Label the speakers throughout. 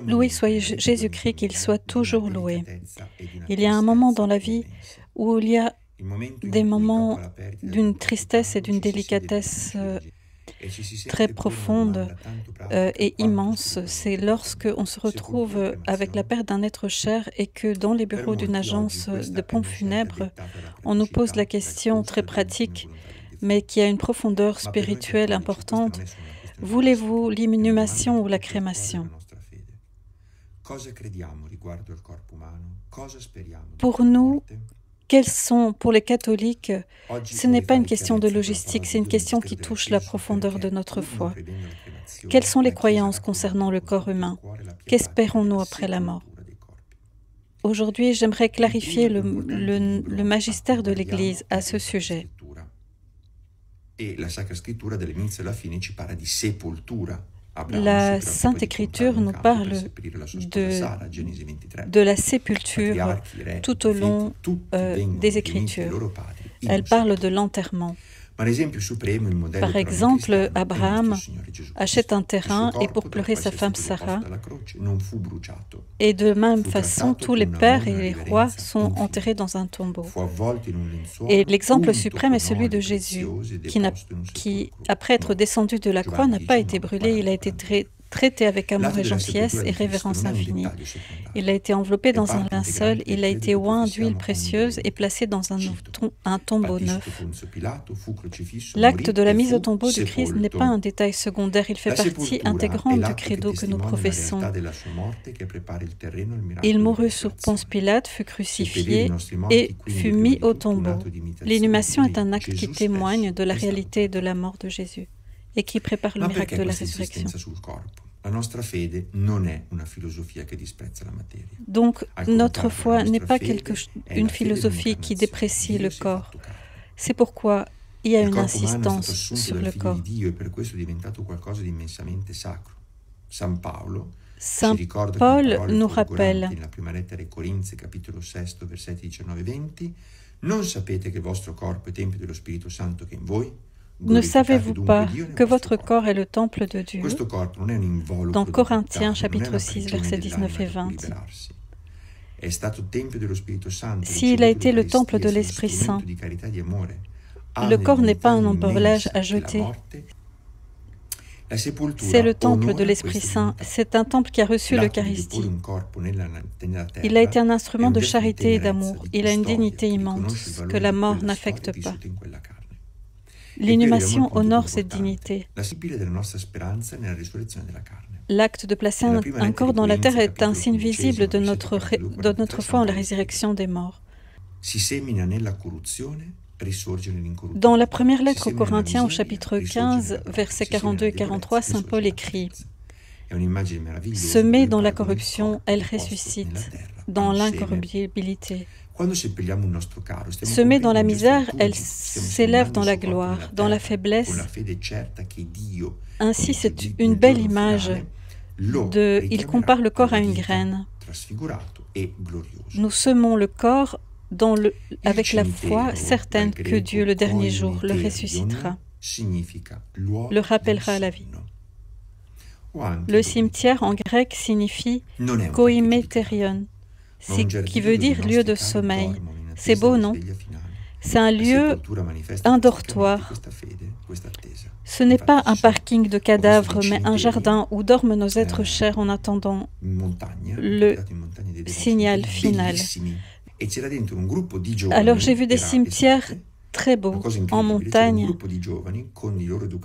Speaker 1: Loué soit Jésus-Christ, qu'il soit toujours loué. Il y a un moment dans la vie où il y a des moments d'une tristesse et d'une délicatesse très profonde et immense. C'est lorsque on se retrouve avec la perte d'un être cher et que dans les bureaux d'une agence de pompes funèbres, on nous pose la question très pratique, mais qui a une profondeur spirituelle importante. Voulez-vous l'inhumation ou la crémation? Pour nous, pour les catholiques, ce n'est pas une question de logistique, c'est une question qui touche la profondeur de notre foi. Quelles sont les croyances concernant le corps humain? Qu'espérons-nous après la mort? Aujourd'hui, j'aimerais clarifier le magistère de l'Église à ce sujet. La Sainte Écriture nous parle de la sépulture tout au long des Écritures. Elle parle de l'enterrement. Par exemple, Abraham achète un terrain et pour pleurer sa femme Sarah. Et de même façon, tous les pères et les rois sont enterrés dans un tombeau. Et l'exemple suprême est celui de Jésus, qui, après être descendu de la croix, n'a pas été brûlé, il a été traité avec amour et gentillesse et révérence infinie. Il a été enveloppé dans un linceul, il a été oint d'huile précieuse et placé dans un tombeau neuf. L'acte de la mise au tombeau du Christ n'est pas un détail secondaire, il fait partie intégrante du credo que nous professons. Il mourut sur Ponce Pilate, fut crucifié et fut mis au tombeau. L'inhumation est un acte qui témoigne de la réalité de la mort de Jésus et qui prépare le miracle de la résurrection. Donc, notre foi n'est pas une philosophie qui déprécie le corps. C'est pourquoi il y a une insistance sur le corps. Saint Paul nous rappelle ne savez-vous pas que votre corps est le temple de Dieu? Dans Corinthiens chapitre 6, versets 19 et 20. S'il a été le temple de l'Esprit Saint, le corps n'est pas un emballage à jeter. C'est le temple de l'Esprit Saint, c'est un temple qui a reçu l'Eucharistie. Il a été un instrument de charité et d'amour, il a une dignité immense que la mort n'affecte pas. L'inhumation honore cette dignité. L'acte de placer un corps dans la terre est un signe visible de notre foi en la résurrection des morts. Dans la première lettre aux Corinthiens, au chapitre 15, versets 42 et 43, saint Paul écrit « Semée dans la corruption, elle ressuscite dans l'incorruptibilité. Semée dans la misère, elle s'élève dans la gloire, dans la faiblesse. Ainsi, c'est une belle image. Il compare le corps à une graine. Nous semons le corps avec la foi certaine que Dieu, le dernier jour, le ressuscitera, le rappellera à la vie. Le cimetière en grec signifie koimeterion, qui veut dire lieu de sommeil. C'est beau, non? C'est un lieu, un dortoir. Ce n'est pas un parking de cadavres, mais un jardin où dorment nos êtres chers en attendant le signal final. Alors j'ai vu des cimetières très beaux en montagne.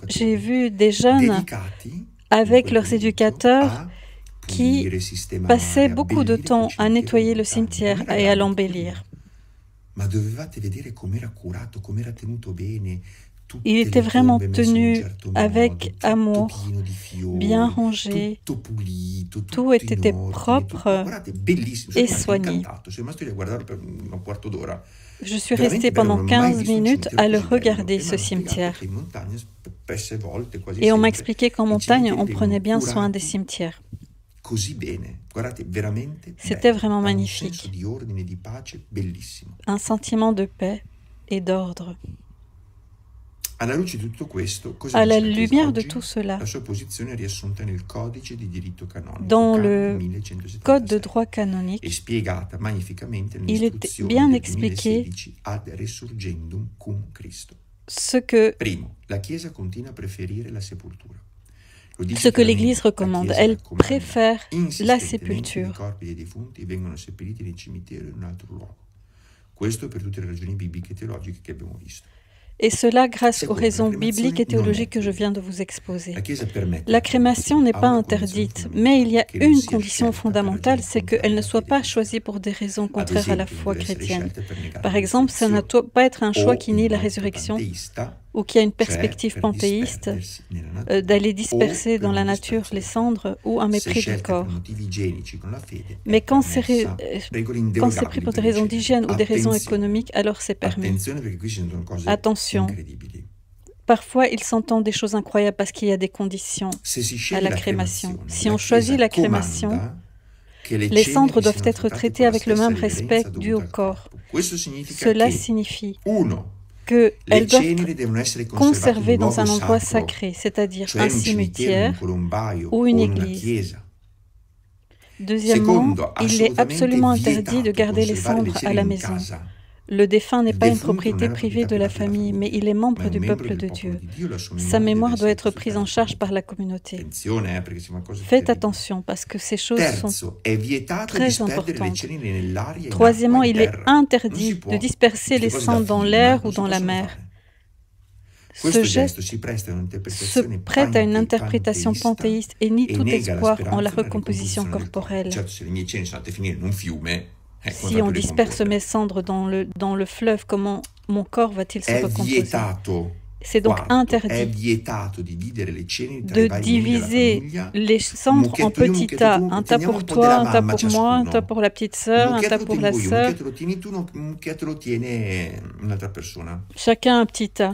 Speaker 1: J'ai vu des jeunes avec leurs éducateurs qui passaient beaucoup de temps à nettoyer le cimetière et à l'embellir. Il était vraiment tenu avec amour, bien rangé, tout était propre et soigné. Je suis restée pendant 15 minutes à le regarder, ce cimetière. Et on m'a expliqué qu'en montagne, on prenait bien soin des cimetières. C'était vraiment magnifique. Un sentiment de paix et d'ordre. À la lumière de tout cela, dans le Code de droit canonique, il est bien expliqué ce que l'Église recommande. Elle préfère la sépulture. Et cela grâce aux raisons bibliques et théologiques que je viens de vous exposer. La crémation n'est pas interdite, mais il y a une condition fondamentale, c'est qu'elle ne soit pas choisie pour des raisons contraires à la foi chrétienne. Par exemple, ça ne doit pas être un choix qui nie la résurrection, ou qui a une perspective panthéiste, d'aller disperser dans la nature les cendres, ou un mépris du corps. Mais quand c'est pris pour des raisons d'hygiène ou des raisons économiques, alors c'est permis. Attention, parfois il s'entend des choses incroyables parce qu'il y a des conditions à la crémation. Si on choisit la crémation, les cendres doivent être traitées avec le même respect dû au corps. Cela signifie qu'elles doivent être conservées dans un endroit sacré, c'est-à-dire un cimetière ou une église. Deuxièmement, il est absolument interdit de garder les cendres à la maison. Le défunt n'est pas une propriété privée de la famille, mais il est membre du peuple de Dieu. Sa mémoire doit être prise en charge par la communauté. Faites attention, parce que ces choses sont très importantes. Troisièmement, il est interdit de disperser les cendres dans l'air ou dans la mer. Ce geste se prête à une interprétation panthéiste et nie tout espoir en la recomposition corporelle. Si on disperse mes cendres dans le fleuve, comment mon corps va-t-il se recomposer? C'est donc interdit de diviser les cendres en petits tas. Un tas pour toi, un tas pour moi, un tas pour la petite sœur, un tas pour la sœur. Chacun un petit tas.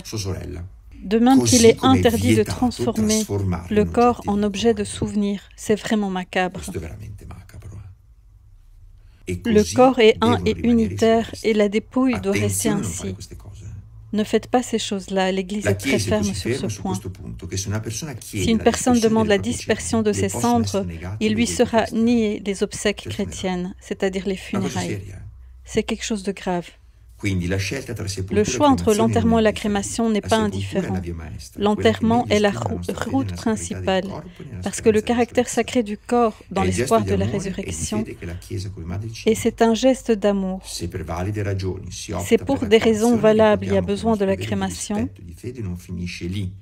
Speaker 1: De même qu'il est interdit de transformer le corps en objet de souvenir. C'est vraiment macabre. Le corps est un et unitaire et la dépouille doit rester ainsi. Ne faites pas ces choses-là, l'Église est très ferme sur ce point. Si une personne demande la dispersion de ses cendres, il lui sera nié les obsèques chrétiennes, c'est-à-dire les funérailles. C'est quelque chose de grave. Le choix entre l'enterrement et la crémation n'est pas indifférent. L'enterrement est la route principale, parce que le caractère sacré du corps dans l'espoir de la résurrection, et c'est un geste d'amour. C'est pour des raisons valables, il y a besoin de la crémation.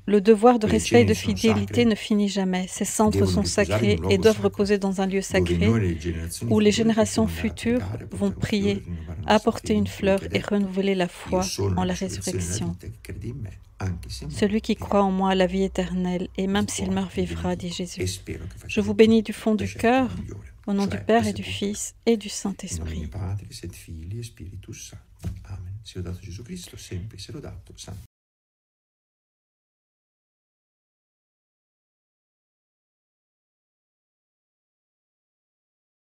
Speaker 1: Le devoir de respect et de fidélité ne finit jamais. Ces cendres sont sacrées et doivent reposer dans un lieu sacré où les générations futures vont prier, apporter une fleur et renouveler la foi en la résurrection. Celui qui croit en moi a la vie éternelle, et même s'il meurt, vivra, dit Jésus. Je vous bénis du fond du cœur, au nom du Père et du Fils et du Saint-Esprit.